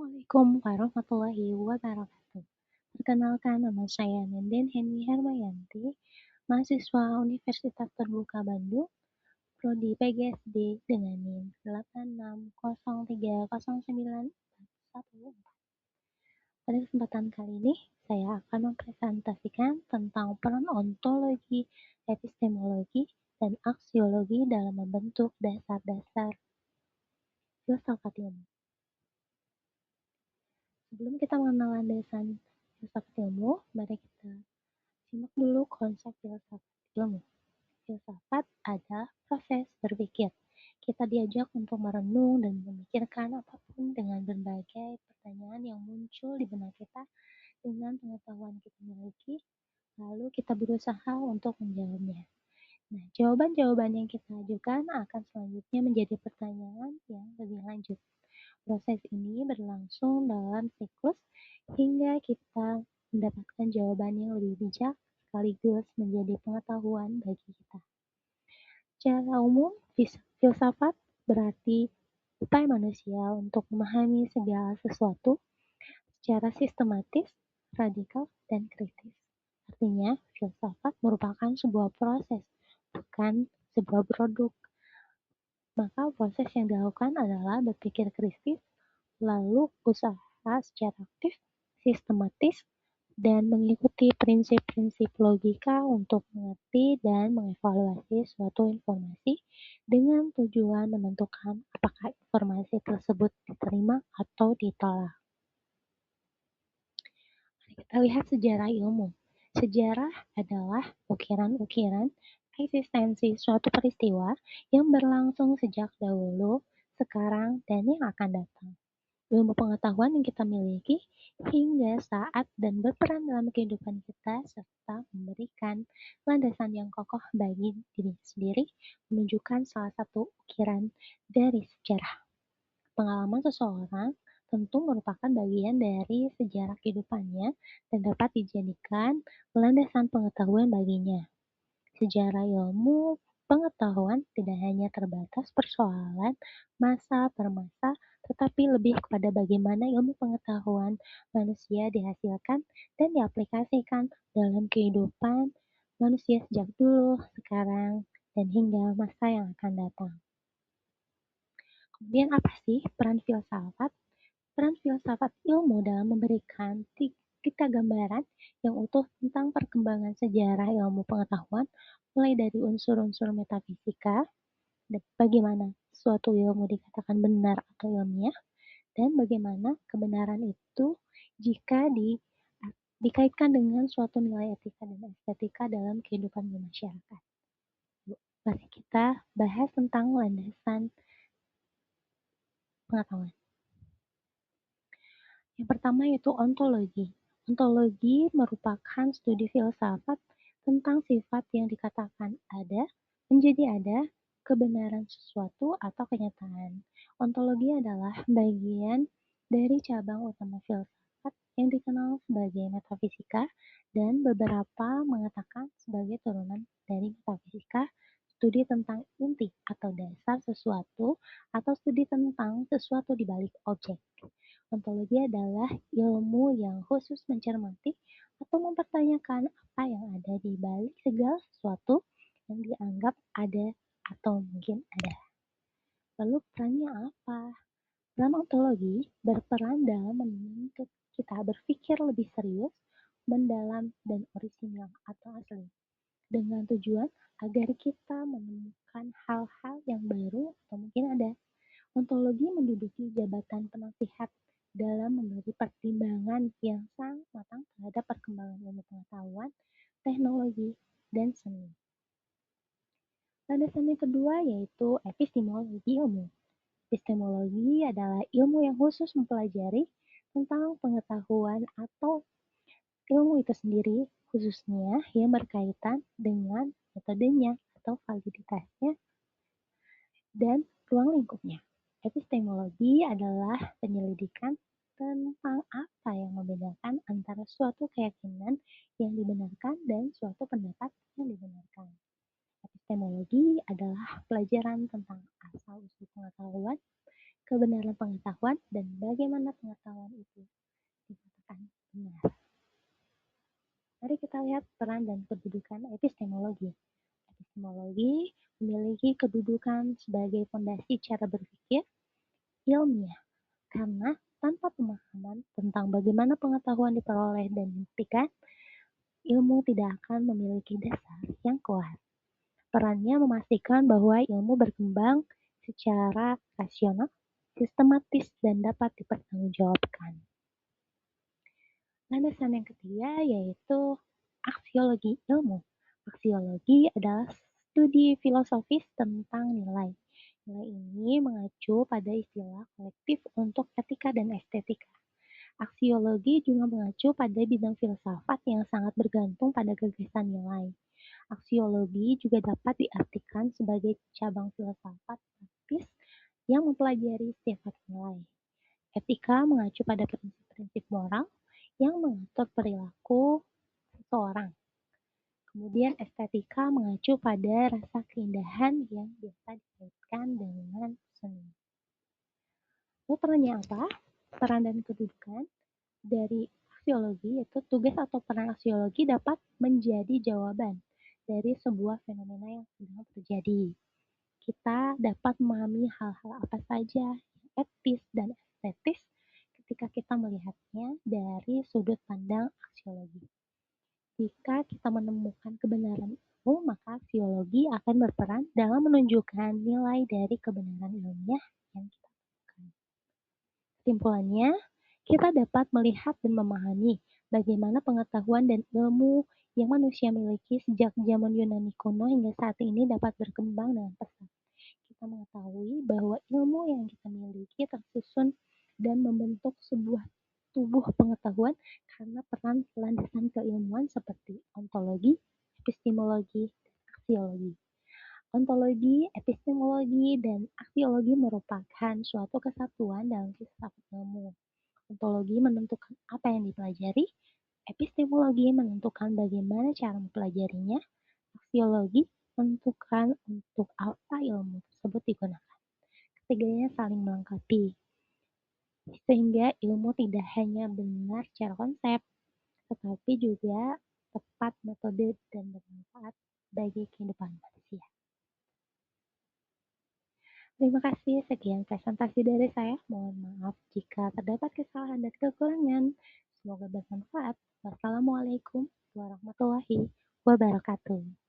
Assalamualaikum warahmatullahi wabarakatuh. Perkenalkan, nama saya Nenden Heni Hermayanti, mahasiswa Universitas Terbuka Bandung, Prodi PGSD dengan NIM 86030914. Pada kesempatan kali ini, saya akan mempresentasikan tentang peran ontologi, epistemologi, dan aksiologi dalam membentuk dasar-dasar filsafat ilmu. Sebelum kita mengenal landasan filsafat ilmu, mari kita simak dulu konsep filsafat ilmu. Filsafat adalah proses berpikir. Kita diajak untuk merenung dan memikirkan apapun dengan berbagai pertanyaan yang muncul di benak kita dengan pengetahuan kita miliki, lalu kita berusaha untuk menjawabnya. Nah, jawaban-jawaban yang kita ajukan akan selanjutnya menjadi pertanyaan yang lebih lanjut. Proses ini berlangsung dalam siklus hingga kita mendapatkan jawaban yang lebih bijak sekaligus menjadi pengetahuan bagi kita. Secara umum, filsafat berarti upaya manusia untuk memahami segala sesuatu secara sistematis, radikal, dan kritis. Artinya, filsafat merupakan sebuah proses, bukan sebuah produk. Maka proses yang dilakukan adalah berpikir kritis, lalu usaha secara aktif, sistematis, dan mengikuti prinsip-prinsip logika untuk mengerti dan mengevaluasi suatu informasi dengan tujuan menentukan apakah informasi tersebut diterima atau ditolak. Kita lihat sejarah ilmu. Sejarah adalah ukiran-ukiran eksistensi suatu peristiwa yang berlangsung sejak dahulu, sekarang, dan yang akan datang. Ilmu pengetahuan yang kita miliki hingga saat dan berperan dalam kehidupan kita serta memberikan landasan yang kokoh bagi diri sendiri menunjukkan salah satu ukiran dari sejarah. Pengalaman seseorang tentu merupakan bagian dari sejarah kehidupannya dan dapat dijadikan landasan pengetahuan baginya. Sejarah ilmu pengetahuan tidak hanya terbatas persoalan masa per masa, tetapi lebih kepada bagaimana ilmu pengetahuan manusia dihasilkan dan diaplikasikan dalam kehidupan manusia sejak dulu, sekarang, dan hingga masa yang akan datang. Kemudian apa sih peran filsafat? Peran filsafat ilmu dalam memberikan kita gambaran yang utuh tentang perkembangan sejarah ilmu pengetahuan, mulai dari unsur-unsur metafisika, bagaimana suatu ilmu dikatakan benar atau ilmiah, dan bagaimana kebenaran itu jika dikaitkan dengan suatu nilai etika dan estetika dalam kehidupan masyarakat. Yuk, mari kita bahas tentang landasan pengetahuan. Yang pertama yaitu ontologi. Ontologi merupakan studi filsafat tentang sifat yang dikatakan ada, menjadi ada, kebenaran sesuatu atau kenyataan. Ontologi adalah bagian dari cabang utama filsafat yang dikenal sebagai metafisika dan beberapa mengatakan sebagai turunan dari metafisika, studi tentang inti atau dasar sesuatu atau studi tentang sesuatu di balik objek. Ontologi adalah ilmu yang khusus mencermati atau mempertanyakan apa yang ada di balik segala sesuatu yang dianggap ada atau mungkin ada. Lalu perannya apa? Peran ontologi berperan dalam menuntut kita berpikir lebih serius, mendalam, dan orisinal atau asli, dengan tujuan agar kita menemukan hal-hal yang baru atau mungkin ada. Ontologi menduduki jabatan penasihat dalam memberi pertimbangan yang sangat matang terhadap perkembangan ilmu pengetahuan, teknologi, dan seni. Landasan yang kedua yaitu epistemologi ilmu. Epistemologi adalah ilmu yang khusus mempelajari tentang pengetahuan atau ilmu itu sendiri, khususnya yang berkaitan dengan metodenya atau validitasnya dan ruang lingkupnya. Epistemologi adalah penyelidikan tentang apa yang membedakan antara suatu keyakinan yang dibenarkan dan suatu pendapat yang dibenarkan. Epistemologi adalah pelajaran tentang asal-usul pengetahuan, kebenaran pengetahuan dan bagaimana pengetahuan itu dikatakan benar. Mari kita lihat peran dan kedudukan epistemologi. Epistemologi memiliki kedudukan sebagai fondasi cara berpikir ilmiah karena tanpa pemahaman tentang bagaimana pengetahuan diperoleh dan dibuktikan, ilmu tidak akan memiliki dasar yang kuat. Perannya memastikan bahwa ilmu berkembang secara rasional, sistematis, dan dapat dipertanggungjawabkan. Landasan yang ketiga yaitu aksiologi ilmu. Aksiologi adalah studi filosofis tentang nilai. Nilai ini mengacu pada istilah kolektif untuk etika dan estetika. Aksiologi juga mengacu pada bidang filsafat yang sangat bergantung pada gagasan nilai. Aksiologi juga dapat diartikan sebagai cabang filsafat praktis yang mempelajari sifat nilai. Etika mengacu pada prinsip-prinsip moral yang mengatur perilaku seseorang. Kemudian estetika mengacu pada rasa keindahan yang biasa dikaitkan dengan seni. Lalu perannya apa? Peran dan kedudukan dari aksiologi yaitu tugas atau peran aksiologi dapat menjadi jawaban dari sebuah fenomena yang sedang terjadi. Kita dapat memahami hal-hal apa saja yang etis dan estetis ketika kita melihatnya dari sudut pandang aksiologi. Jika kita menemukan kebenaran ilmu, maka aksiologi akan berperan dalam menunjukkan nilai dari kebenaran ilmiah yang kita temukan. Kesimpulannya, kita dapat melihat dan memahami bagaimana pengetahuan dan ilmu yang manusia miliki sejak zaman Yunani kuno hingga saat ini dapat berkembang dengan pesat. Kita mengetahui bahwa ilmu yang kita miliki tersusun dan membentuk sebuah tubuh pengetahuan karena peran landasan keilmuan seperti ontologi, epistemologi, dan aksiologi. Ontologi, epistemologi, dan aksiologi merupakan suatu kesatuan dalam filsafat ilmu. Ontologi menentukan apa yang dipelajari, epistemologi menentukan bagaimana cara mempelajarinya, aksiologi menentukan untuk apa ilmu tersebut digunakan. Ketiganya saling melengkapi, sehingga ilmu tidak hanya benar secara konsep, tetapi juga tepat metode dan bermanfaat bagi kehidupan manusia. Terima kasih, sekian presentasi dari saya. Mohon maaf jika terdapat kesalahan dan kekurangan. Semoga bermanfaat. Wassalamualaikum warahmatullahi wabarakatuh.